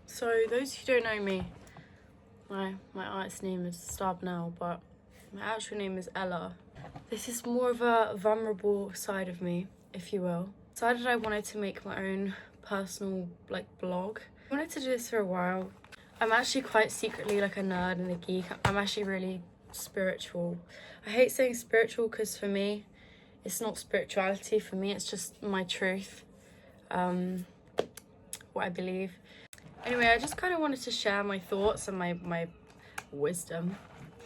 So those who don't know me, my artist name is Starbornels, but my actual name is Ella. This is more of a vulnerable side of me, if you will. Decided I wanted to make my own personal blog. I wanted to do this for a while. I'm actually quite secretly like a nerd and a geek. I'm actually really spiritual. I hate saying spiritual because for me, it's not spirituality. For me, it's just my truth, what I believe. Anyway, I just kind of wanted to share my thoughts and my wisdom,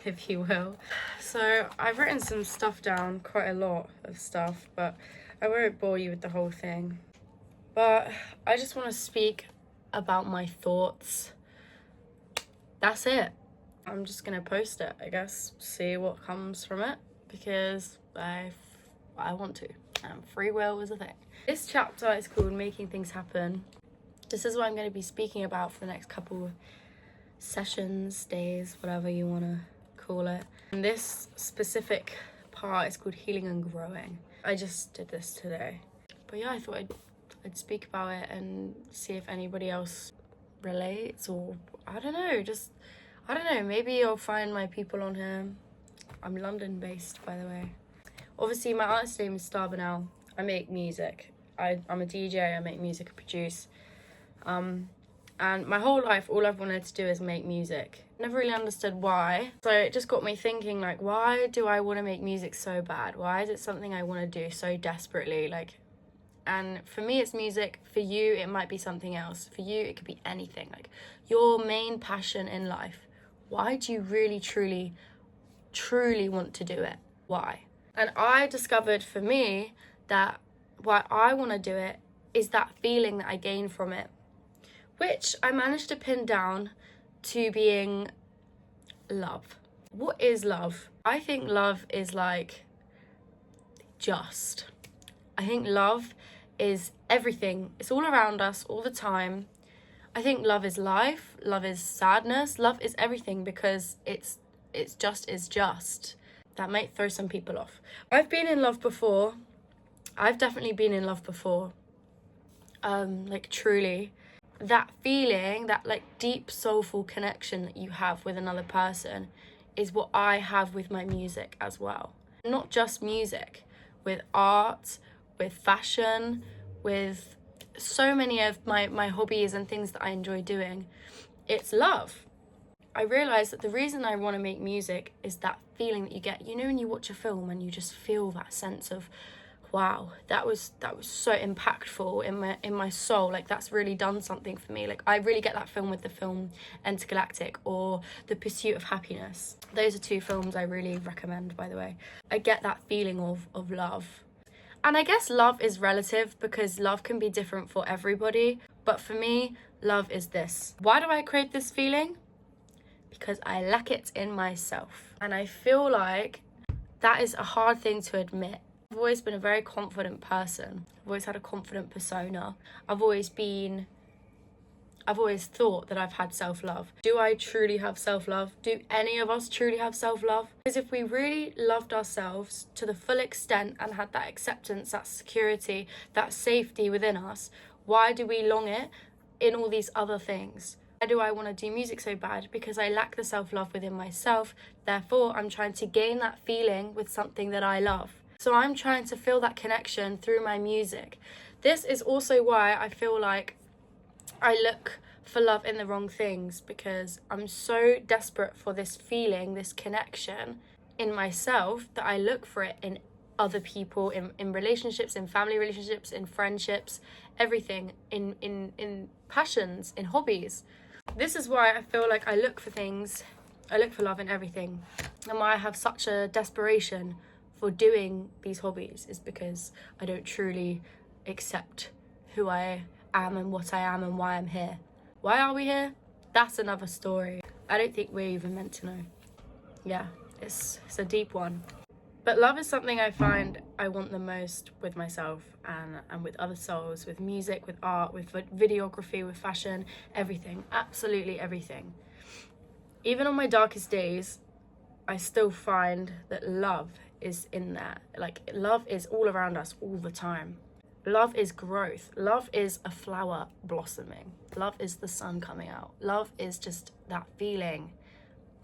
if you will. So I've written some stuff down, quite a lot of stuff, but I won't bore you with the whole thing. But I just want to speak about my thoughts. That's it. I'm just gonna post it, I guess, see what comes from it, because I want to, and free will is a thing. This chapter is called Making Things Happen. This is what I'm going to be speaking about for the next couple sessions, days, whatever you want to call it. And this specific part is called Healing and Growing. I just did this today. But yeah, I thought I'd speak about it and see if anybody else relates, or I don't know, maybe you'll find my people on here. I'm London based, by the way. Obviously, my artist name is Starbornels. I make music. I'm a DJ, I make music, I produce. And my whole life, all I've wanted to do is make music. Never really understood why. So it just got me thinking, like, why do I want to make music so bad? Why is it something I want to do so desperately? And for me, it's music. For you, it might be something else. For you, it could be anything. Like, your main passion in life. Why do you really, truly want to do it? Why? And I discovered for me that why I want to do it is that feeling that I gain from it, which I managed to pin down to being love. What is love? I think love is like just. I think love is everything. It's all around us all the time. I think love is life. Love is sadness. Love is everything, because it's just. That might throw some people off. I've been in love before. I've definitely been in love before. Truly. That feeling, that deep soulful connection that you have with another person is what I have with my music as well. Not just music, with art, with fashion, with so many of my hobbies and things that I enjoy doing. It's love. I realised that the reason I want to make music is that feeling that you get, when you watch a film and you just feel that sense of, wow, that was so impactful in my soul. That's really done something for me. I really get that film with the film Intergalactic or The Pursuit of Happiness. Those are two films I really recommend, by the way. I get that feeling of love. And I guess love is relative, because love can be different for everybody. But for me, love is this. Why do I crave this feeling? Because I lack it in myself. And I feel like that is a hard thing to admit. I've always been a very confident person. I've always had a confident persona. I've always thought that I've had self-love. Do I truly have self-love? Do any of us truly have self-love? Because if we really loved ourselves to the full extent and had that acceptance, that security, that safety within us, why do we long it in all these other things? Why do I want to do music so bad? Because I lack the self-love within myself. Therefore, I'm trying to gain that feeling with something that I love. So I'm trying to feel that connection through my music. This is also why I feel like I look for love in the wrong things, because I'm so desperate for this feeling, this connection in myself, that I look for it in other people, in relationships, in family relationships, in friendships, everything, in passions, in hobbies. This is why I feel like I look for love in everything, and why I have such a desperation for doing these hobbies is because I don't truly accept who I am and what I am and why I'm here. Why are we here? That's another story. I don't think we're even meant to know. Yeah, it's a deep one. But love is something I find I want the most with myself and with other souls, with music, with art, with videography, with fashion, everything, absolutely everything. Even on my darkest days, I still find that love is in there. Love is all around us all the time. Love is growth. Love is a flower blossoming. Love is the sun coming out. Love is just that feeling.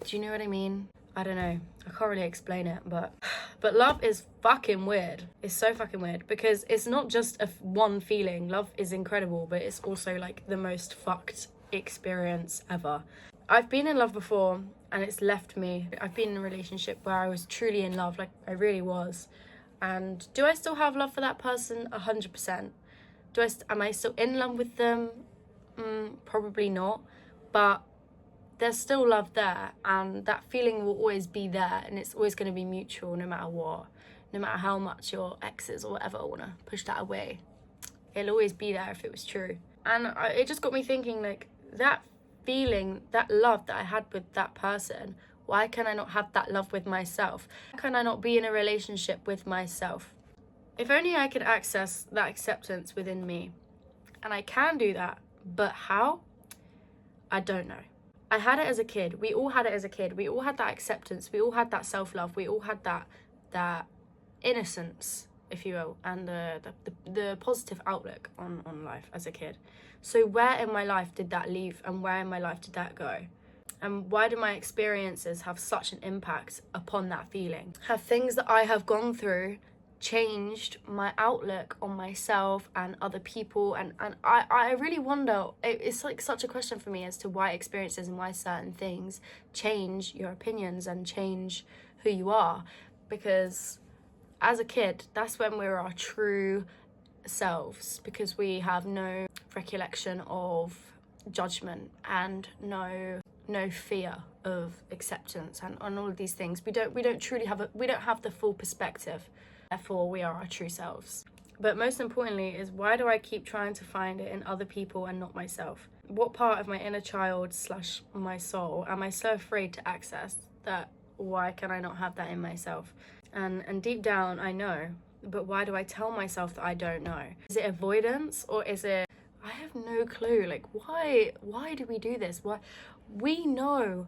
Do you know what I mean? I don't know. I can't really explain it, but love is fucking weird. It's so fucking weird because it's not just one feeling. Love is incredible, but it's also like the most fucked experience ever. I've been in love before and it's left me. I've been in a relationship where I was truly in love, like I really was. And do I still have love for that person? 100%. Am I still in love with them? Probably not. But there's still love there, and that feeling will always be there, and it's always going to be mutual no matter what. No matter how much your exes or whatever want to push that away. It'll always be there if it was true. And it just got me thinking, like, that feeling, that love that I had with that person, why can I not have that love with myself? Why can I not be in a relationship with myself? If only I could access that acceptance within me. And I can do that, but how? I don't know. I had it as a kid. We all had it as a kid. We all had that acceptance. We all had that self-love. We all had that innocence, if you will, and the positive outlook on life as a kid. So where in my life did that leave, and where in my life did that go? And why do my experiences have such an impact upon that feeling? Have things that I have gone through changed my outlook on myself and other people? And I really wonder, it's like such a question for me as to why experiences and why certain things change your opinions and change who you are. Because as a kid, that's when we're our true selves, because we have no recollection of judgment and no fear of acceptance and all of these things. We don't truly have we don't have the full perspective. Therefore, we are our true selves. But most importantly is, why do I keep trying to find it in other people and not myself? What part of my inner child / my soul am I so afraid to access that? Why can I not have that in myself? And deep down, I know. But why do I tell myself that I don't know? Is it avoidance, or is it, I have no clue. Like, why do we do this? Why? We know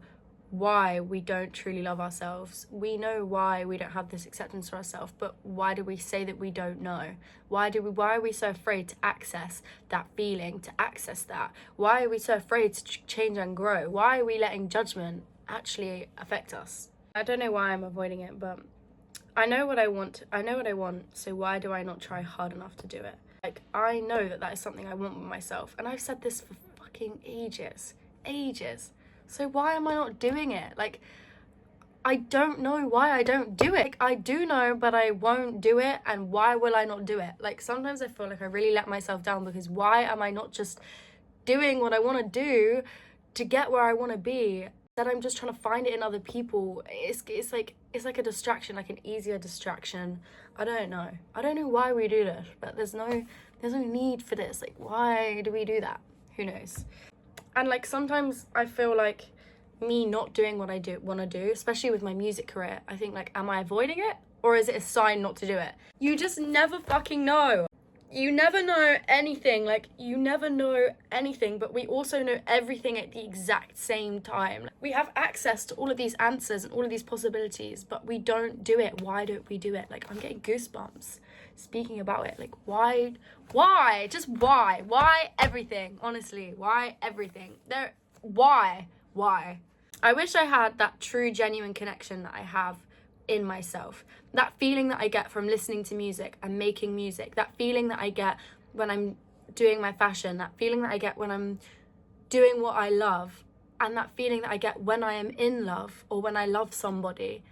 why we don't truly love ourselves. We know why we don't have this acceptance for ourselves, but why do we say that we don't know? Why are we so afraid to access that feeling, to access that? Why are we so afraid to change and grow? Why are we letting judgment actually affect us? I don't know why I'm avoiding it, but I know what I want. So why do I not try hard enough to do it? Like, I know that is something I want with myself, and I've said this for fucking ages. So why am I not doing it? Like, I don't know why I don't do it. Like, I do know, but I won't do it. And why will I not do it? Like, sometimes I feel like I really let myself down, because why am I not just doing what I want to do to get where I want to be? That I'm just trying to find it in other people. It's like a distraction, like an easier distraction. I don't know why we do this, but there's no need for this. Like, why do we do that? Who knows? And like, sometimes I feel like me not doing what I want to do, especially with my music career, I think, like, am I avoiding it, or is it a sign not to do it? You just never fucking know. You never know anything. Like, you never know anything, but we also know everything at the exact same time. We have access to all of these answers and all of these possibilities, but we don't do it. Why don't we do it? Like, I'm getting goosebumps speaking about it. Like, why? Just why? Why everything? Honestly, why everything? Why? I wish I had that true, genuine connection that I have in myself. That feeling that I get from listening to music and making music. That feeling that I get when I'm doing my fashion. That feeling that I get when I'm doing what I love. And that feeling that I get when I am in love, or when I love somebody.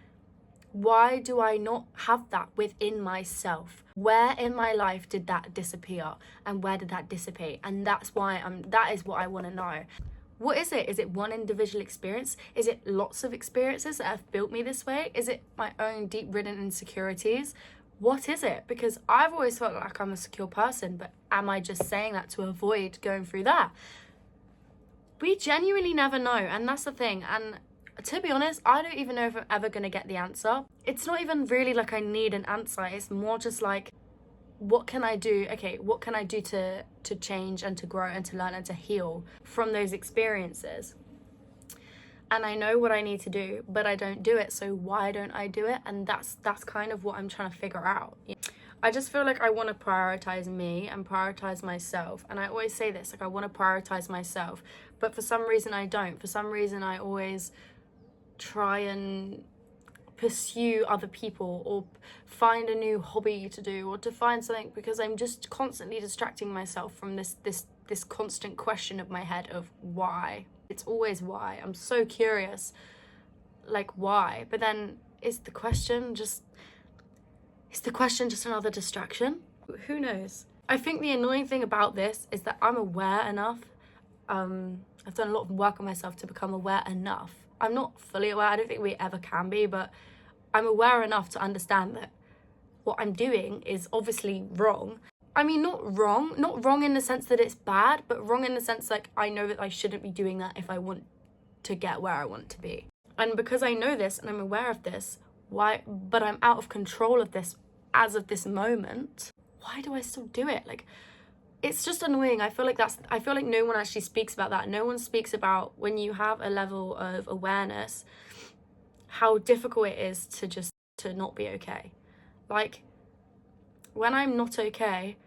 Why do I not have that within myself? Where in my life did that disappear? And where did that dissipate? And that is what I want to know. What is it? Is it one individual experience? Is it lots of experiences that have built me this way? Is it my own deep-ridden insecurities? What is it? Because I've always felt like I'm a secure person, but am I just saying that to avoid going through that? We genuinely never know, and that's the thing. And to be honest, I don't even know if I'm ever going to get the answer. It's not even really like I need an answer. It's more just like, what can I do? Okay, what can I do to change and to grow and to learn and to heal from those experiences? And I know what I need to do, but I don't do it. So why don't I do it? And that's kind of what I'm trying to figure out. I just feel like I want to prioritize me and prioritize myself. And I always say this, like, I want to prioritize myself, but for some reason I don't. For some reason I always try and pursue other people or find a new hobby to do or to find something, because I'm just constantly distracting myself from this constant question of my head of why. It's always why. I'm so curious, like, why? But then is the question just another distraction? Who knows? I think the annoying thing about this is that I'm aware enough. I've done a lot of work on myself to become aware enough. I'm not fully aware. I don't think we ever can be, but I'm aware enough to understand that what I'm doing is obviously wrong. I mean, not wrong in the sense that it's bad, but wrong in the sense like I know that I shouldn't be doing that if I want to get where I want to be. And because I know this and I'm aware of this, but I'm out of control of this as of this moment, why do I still do it? Like, it's just annoying. I feel like no one actually speaks about that. No one speaks about when you have a level of awareness, how difficult it is to not be okay. Like, when I'm not okay,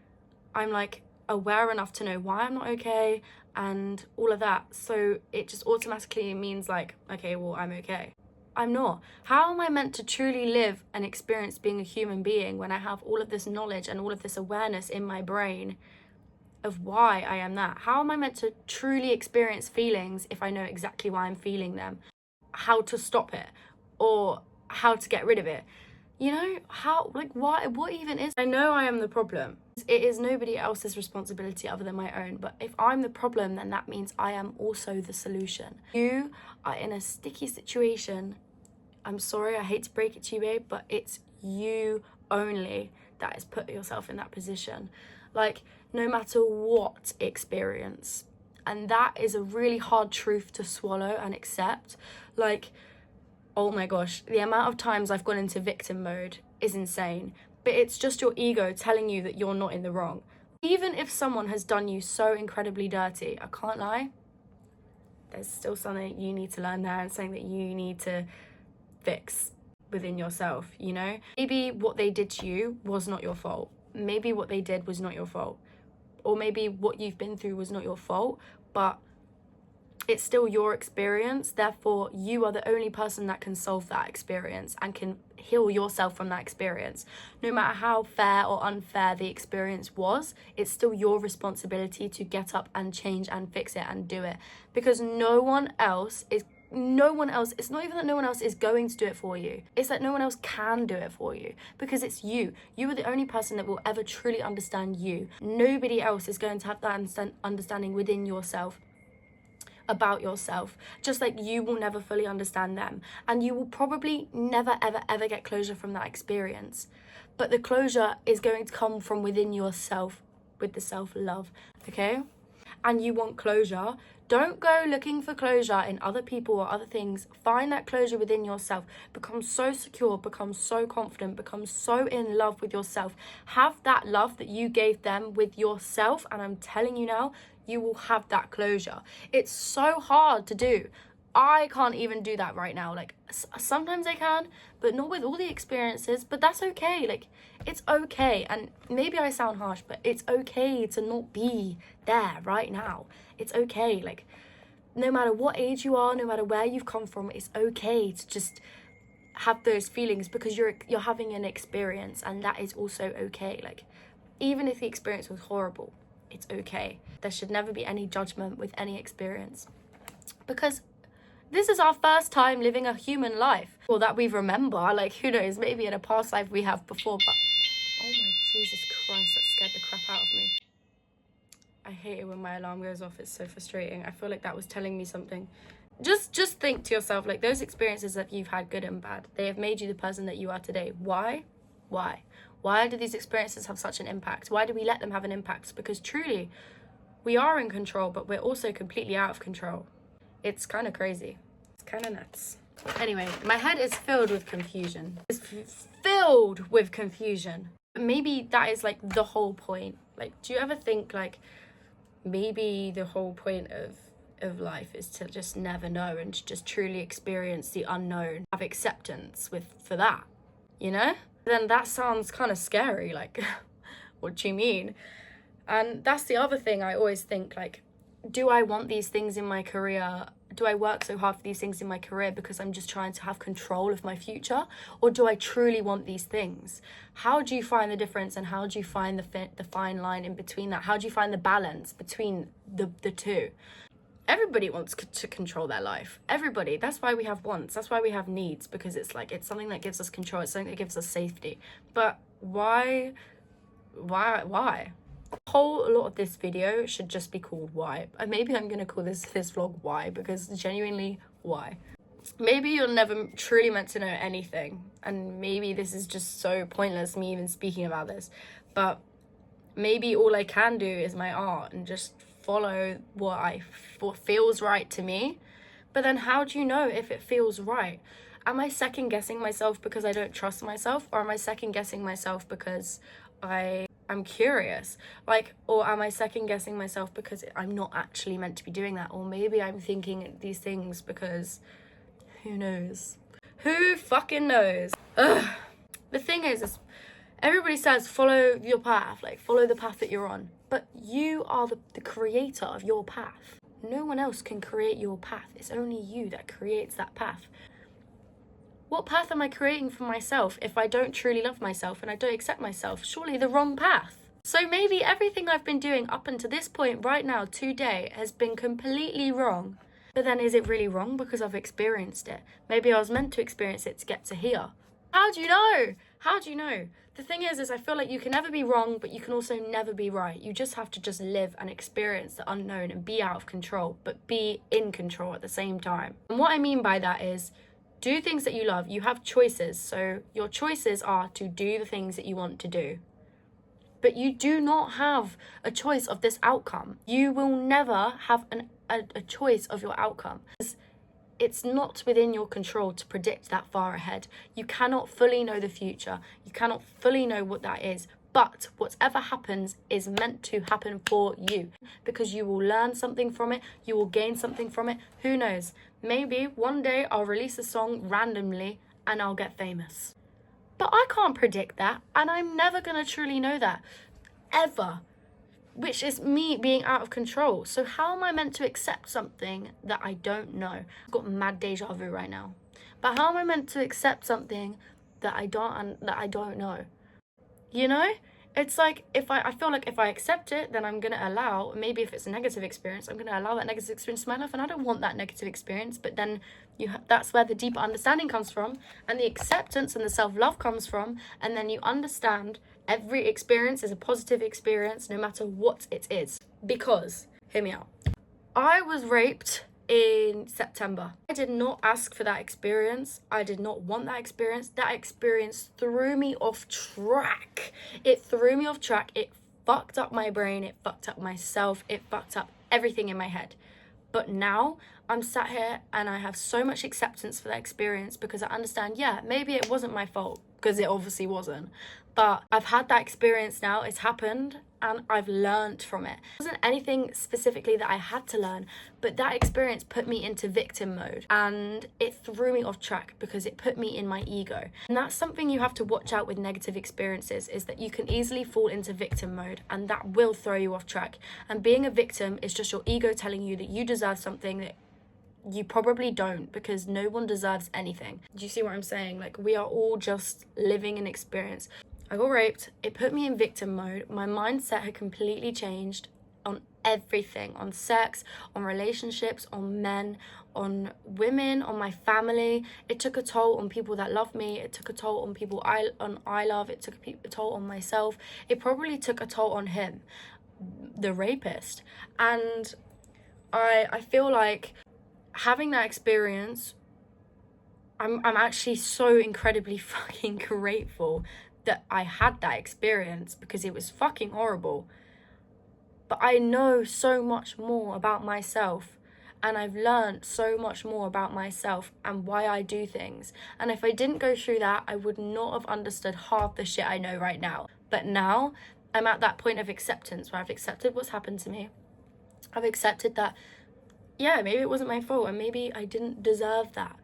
I'm like aware enough to know why I'm not okay and all of that. So it just automatically means like, okay, well, I'm okay. I'm not. How am I meant to truly live and experience being a human being when I have all of this knowledge and all of this awareness in my brain of why I am that? How am I meant to truly experience feelings if I know exactly why I'm feeling them, how to stop it, or how to get rid of it? You know, how, like, why, what even is? I know I am the problem. It is nobody else's responsibility other than my own, but if I'm the problem, then that means I am also the solution. You are in a sticky situation. I'm sorry, I hate to break it to you, babe, but it's you only that has put yourself in that position. Like, no matter what experience. And that is a really hard truth to swallow and accept. Like, oh my gosh, the amount of times I've gone into victim mode is insane. But it's just your ego telling you that you're not in the wrong. Even if someone has done you so incredibly dirty, I can't lie, there's still something you need to learn there and something that you need to fix within yourself, you know? Maybe what they did to you was not your fault. Maybe what they did was not your fault. Or maybe what you've been through was not your fault, but it's still your experience. Therefore, you are the only person that can solve that experience and can heal yourself from that experience. No matter how fair or unfair the experience was, it's still your responsibility to get up and change and fix it and do it. Because it's not even that no one else is going to do it for you. It's that no one else can do it for you, because it's you. You are the only person that will ever truly understand you. Nobody else is going to have that understanding within yourself about yourself, just like you will never fully understand them, and you will probably never ever get closure from that experience. But the closure is going to come from within yourself, with the self-love, okay? And you want closure, don't go looking for closure in other people or other things. Find that closure within yourself. Become so secure, become so confident, become so in love with yourself. Have that love that you gave them with yourself, and I'm telling you now, you will have that closure. It's so hard to do. I can't even do that right now. Like, sometimes I can, but not with all the experiences. But that's okay. Like, it's okay. And maybe I sound harsh, but it's okay to not be there right now. It's okay. Like, no matter what age you are, no matter where you've come from, it's okay to just have those feelings, because you're having an experience, and that is also okay. Like, even if the experience was horrible, it's okay. There should never be any judgment with any experience, because this is our first time living a human life, or that we remember. Like, who knows, maybe in a past life we have before, but oh my Jesus Christ, that scared the crap out of me. I hate it when my alarm goes off. It's so frustrating. I feel like that was telling me something. Just think to yourself, like, those experiences that you've had, good and bad, they have made you the person that you are today. Why do these experiences have such an impact? Why do we let them have an impact? Because truly, we are in control, but we're also completely out of control. It's kind of crazy. It's kind of nuts. Anyway, my head is filled with confusion. It's filled with confusion. Maybe that is like the whole point. Like, do you ever think like maybe the whole point of life is to just never know and to just truly experience the unknown, have acceptance for that, you know? Then that sounds kind of scary, like, what do you mean? And that's the other thing I always think, like, do I want these things in my career? Do I work so hard for these things in my career because I'm just trying to have control of my future? Or do I truly want these things? How do you find the difference, and how do you find the fine line in between that? How do you find the balance between the two? Everybody wants to control their life. Everybody. That's why we have wants. That's why we have needs, because it's like, it's something that gives us control. It's something that gives us safety. But why? A whole lot of this video should just be called why. And maybe I'm gonna call this vlog why, because genuinely, why? Maybe you're never truly meant to know anything, and maybe this is just so pointless, me even speaking about this, but maybe all I can do is my art and just follow what feels right to me. But then how do you know if it feels right? Am I second guessing myself because I don't trust myself, or am I second guessing myself because I'm curious? Like, or am I second guessing myself because I'm not actually meant to be doing that? Or maybe I'm thinking these things because who knows? Who fucking knows? Ugh. The thing is everybody says follow your path, like follow the path that you're on. But you are the creator of your path. No one else can create your path. It's only you that creates that path. What path am I creating for myself if I don't truly love myself and I don't accept myself? Surely the wrong path. So maybe everything I've been doing up until this point right now today has been completely wrong. But then is it really wrong because I've experienced it? Maybe I was meant to experience it to get to here. How do you know? How do you know? The thing is I feel like you can never be wrong, but you can also never be right. You just have to just live and experience the unknown and be out of control, but be in control at the same time. And what I mean by that is, do things that you love. You have choices. So your choices are to do the things that you want to do. But you do not have a choice of this outcome. You will never have a choice of your outcome. It's not within your control to predict that far ahead. You cannot fully know the future. You cannot fully know what that is. But whatever happens is meant to happen for you, because you will learn something from it. You will gain something from it. Who knows? Maybe one day I'll release a song randomly and I'll get famous. But I can't predict that, and I'm never going to truly know that, ever, which is me being out of control. So how am I meant to accept something that I don't know? I've got mad deja vu right now. But how am I meant to accept something that I don't know? You know? It's like, I feel like if I accept it, then I'm going to allow, maybe if it's a negative experience, I'm going to allow that negative experience in my life, and I don't want that negative experience. But then that's where the deeper understanding comes from, and the acceptance and the self-love comes from, and then you understand every experience is a positive experience, no matter what it is. Because, hear me out, I was raped in September. I did not ask for that experience. I did not want that experience. That experience threw me off track. It threw me off track. It fucked up my brain. It fucked up myself. It fucked up everything in my head. But now I'm sat here and I have so much acceptance for that experience, because I understand, yeah, maybe it wasn't my fault, because it obviously wasn't. But I've had that experience now. It's happened. And I've learned from it. It wasn't anything specifically that I had to learn, but that experience put me into victim mode, and it threw me off track because it put me in my ego. And that's something you have to watch out with negative experiences, is that you can easily fall into victim mode, and that will throw you off track. And being a victim is just your ego telling you that you deserve something that you probably don't, because no one deserves anything. Do you see what I'm saying? Like, we are all just living an experience. I got raped. It put me in victim mode. My mindset had completely changed on everything, on sex, on relationships, on men, on women, on my family. It took a toll on people that love me. It took a toll on people I love. It took a toll on myself. It probably took a toll on him, the rapist. And I feel like having that experience, I'm actually so incredibly fucking grateful that I had that experience, because it was fucking horrible. But I know so much more about myself, and I've learned so much more about myself and why I do things. And if I didn't go through that, I would not have understood half the shit I know right now. But now I'm at that point of acceptance where I've accepted what's happened to me. I've accepted that, yeah, maybe it wasn't my fault, and maybe I didn't deserve that.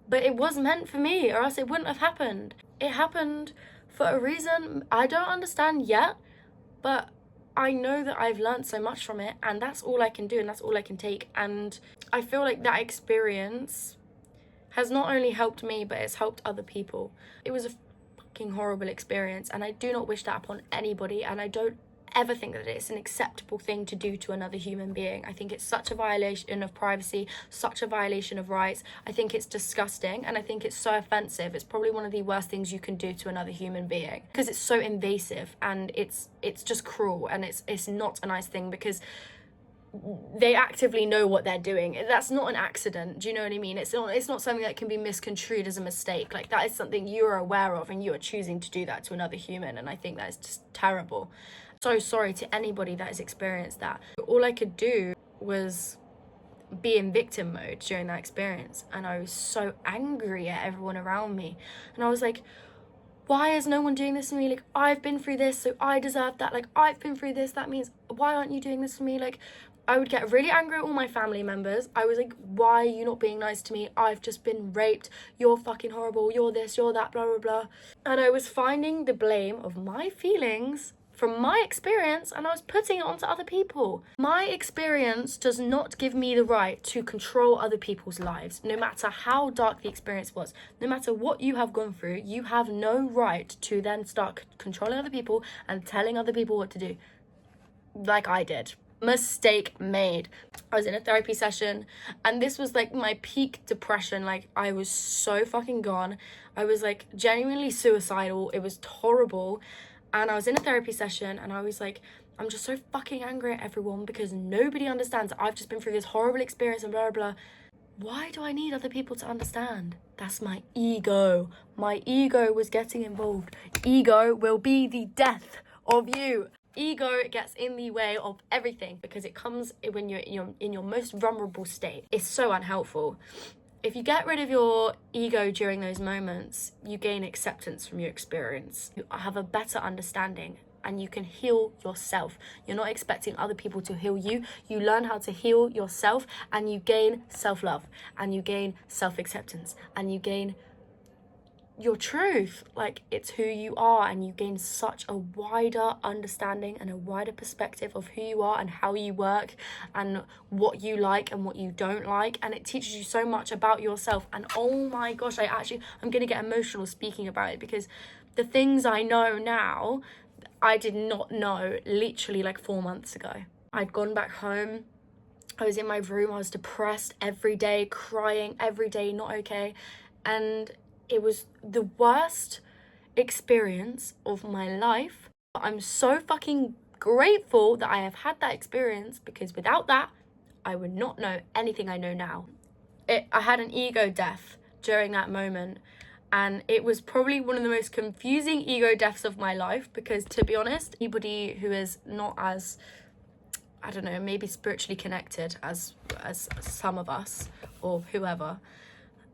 But it was meant for me, or else it wouldn't have happened. It happened for a reason I don't understand yet, but I know that I've learned so much from it, and that's all I can do, and that's all I can take. And I feel like that experience has not only helped me, but it's helped other people. It was a fucking horrible experience, and I do not wish that upon anybody, and I don't ever think that it's an acceptable thing to do to another human being. I think it's such a violation of privacy, such a violation of rights. I think it's disgusting, and I think it's so offensive. It's probably one of the worst things you can do to another human being, because it's so invasive, and it's just cruel, and it's not a nice thing, because they actively know what they're doing. That's not an accident. Do you know what I mean? It's not something that can be misconstrued as a mistake. Like, that is something you are aware of, and you are choosing to do that to another human, and I think that is just terrible. So sorry to anybody that has experienced that. All I could do was be in victim mode during that experience, and I was so angry at everyone around me, and I was like, why is no one doing this to me? Like, I've been through this, so I deserve that. Like, I've been through this, that means, why aren't you doing this for me? Like, I would get really angry at all my family members. I was like, why are you not being nice to me? I've just been raped. You're fucking horrible. You're this, you're that, blah, blah, blah. And I was finding the blame of my feelings from my experience, and I was putting it onto other people. My experience does not give me the right to control other people's lives, no matter how dark the experience was. No matter what you have gone through, you have no right to then start controlling other people and telling other people what to do, like I did. Mistake made. I was in a therapy session, and this was like my peak depression. Like, I was so fucking gone. I was like genuinely suicidal. It was horrible. And I was in a therapy session, and I was like, I'm just so fucking angry at everyone because nobody understands. I've just been through this horrible experience and blah, blah, blah. Why do I need other people to understand? That's my ego. My ego was getting involved. Ego will be the death of you. Ego gets in the way of everything because it comes when you're in your most vulnerable state. It's so unhelpful. If you get rid of your ego during those moments, you gain acceptance from your experience. You have a better understanding, and you can heal yourself. You're not expecting other people to heal you. You learn how to heal yourself, and you gain self-love, and you gain self-acceptance, and you gain your truth. Like, it's who you are, and you gain such a wider understanding and a wider perspective of who you are and how you work and what you like and what you don't like, and it teaches you so much about yourself. And oh my gosh, I'm gonna get emotional speaking about it, because the things I know now I did not know literally like 4 months ago. I'd gone back home, I was in my room, I was depressed every day, crying every day, not okay, and it was the worst experience of my life. I'm so fucking grateful that I have had that experience, because without that, I would not know anything I know now. I had an ego death during that moment, and it was probably one of the most confusing ego deaths of my life, because, to be honest, anybody who is not as, I don't know, maybe spiritually connected as some of us or whoever,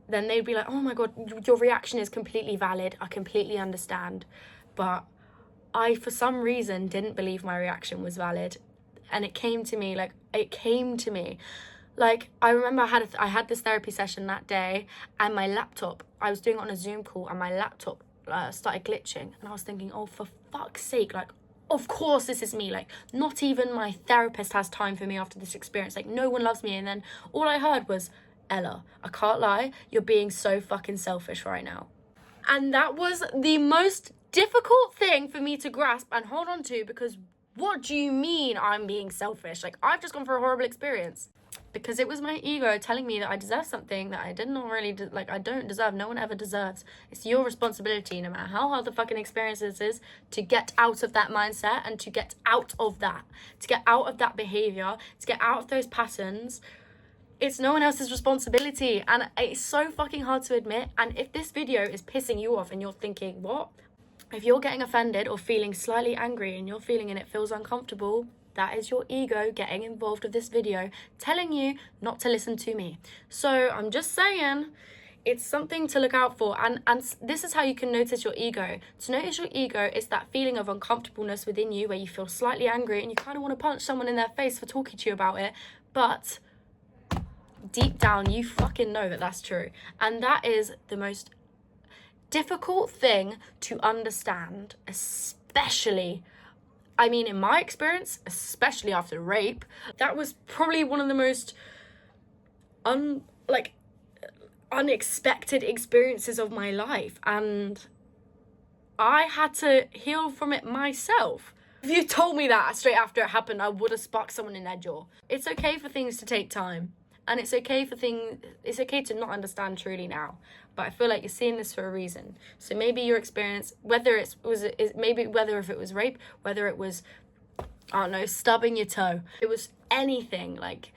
then they'd be like, oh my God, your reaction is completely valid. I completely understand. But I, for some reason, didn't believe my reaction was valid. And it came to me. Like, I remember I had this therapy session that day, and my laptop, I was doing it on a Zoom call, and my laptop started glitching. And I was thinking, oh, for fuck's sake, like, of course this is me. Like, not even my therapist has time for me after this experience. Like, no one loves me. And then all I heard was, Ella, I can't lie, you're being so fucking selfish right now. And that was the most difficult thing for me to grasp and hold on to, because what do you mean I'm being selfish? Like, I've just gone through a horrible experience. Because it was my ego telling me that I deserve something that I did not really, I don't deserve. No one ever deserves. It's your responsibility, no matter how hard the fucking experience is, to get out of that mindset and to get out of that. To get out of that behavior, to get out of those patterns. It's no one else's responsibility, and it's so fucking hard to admit. And if this video is pissing you off and you're thinking, what? If you're getting offended or feeling slightly angry and you're feeling and it feels uncomfortable, that is your ego getting involved with this video, telling you not to listen to me. So I'm just saying, it's something to look out for. And this is how you can notice your ego. To notice your ego is that feeling of uncomfortableness within you where you feel slightly angry and you kind of want to punch someone in their face for talking to you about it, but deep down, you fucking know that that's true. And that is the most difficult thing to understand, especially, I mean, in my experience, especially after rape. That was probably one of the most unexpected experiences of my life, and I had to heal from it myself. If you told me that straight after it happened, I would have sparked someone in their jaw. It's okay for things to take time, and it's okay to not understand truly now. But I feel like you're seeing this for a reason. So maybe your experience, whether if it was rape, whether it was, I don't know, stubbing your toe, it was anything, like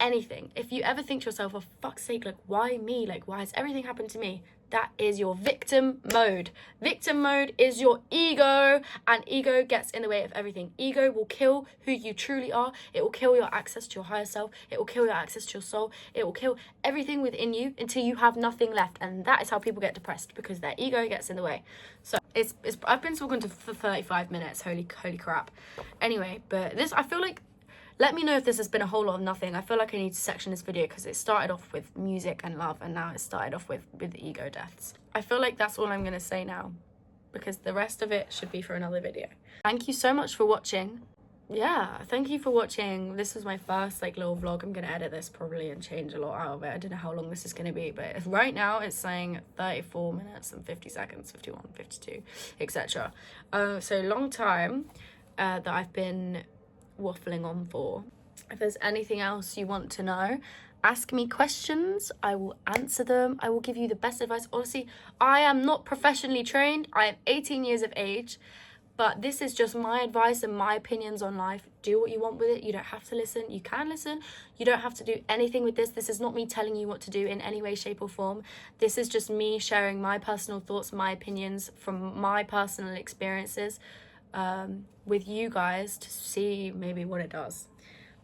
anything. If you ever think to yourself, oh fuck's sake, like why me? Like why has everything happened to me? That is your victim mode. Victim mode is your ego, and ego gets in the way of everything. Ego will kill who you truly are. It will kill your access to your higher self. It will kill your access to your soul. It will kill everything within you until you have nothing left. And that is how people get depressed, because their ego gets in the way. So I've been talking for 35 minutes. Holy crap. Anyway, but this, I feel like, let me know if this has been a whole lot of nothing. I feel like I need to section this video because it started off with music and love, and now it started off with ego deaths. I feel like that's all I'm going to say now, because the rest of it should be for another video. Thank you so much for watching. Yeah, thank you for watching. This was my first little vlog. I'm going to edit this probably and change a lot out of it. I don't know how long this is going to be, but right now it's saying 34 minutes and 50 seconds, 51, 52, etc. So long time that I've been waffling on for. If there's anything else you want to know, ask me questions. I will answer them. I will give you the best advice. Honestly, I am not professionally trained. I am 18 years of age, but this is just my advice and my opinions on life. Do what you want with it. You don't have to listen. You can listen. You don't have to do anything with this. This is not me telling you what to do in any way, shape or form. This is just me sharing my personal thoughts, my opinions from my personal experiences with you guys to see maybe what it does.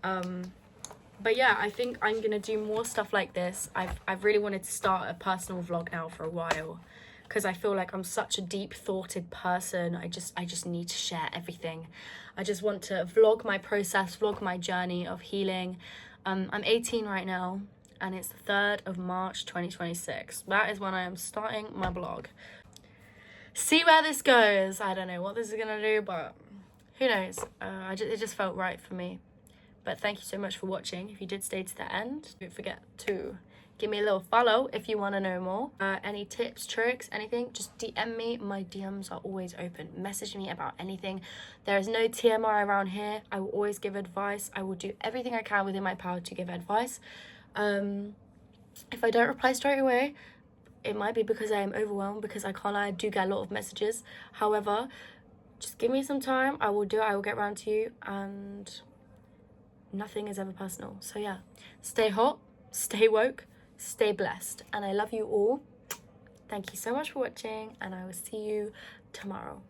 But yeah, I think I'm gonna do more stuff like this. I've really wanted to start a personal vlog now for a while, because I feel like I'm such a deep thoughted person. I just need to share everything. I just want to vlog my process, vlog my journey of healing. I'm 18 right now, and it's the 3rd of March 2026. That is when I am starting my blog. See where this goes. I don't know what this is gonna do, but who knows. It just felt right for me. But thank you so much for watching. If you did stay to the end, don't forget to give me a little follow if you want to know more. Any tips, tricks, anything, just DM me. My DMs are always open. Message me about anything. There is no TMI around here. I will always give advice. I will do everything I can within my power to give advice. If I don't reply straight away, it might be because I am overwhelmed, because I do get a lot of messages. However, just give me some time. I will do it. I will get around to you, and nothing is ever personal. So yeah, stay hot, stay woke, stay blessed, and I love you all. Thank you so much for watching, and I will see you tomorrow.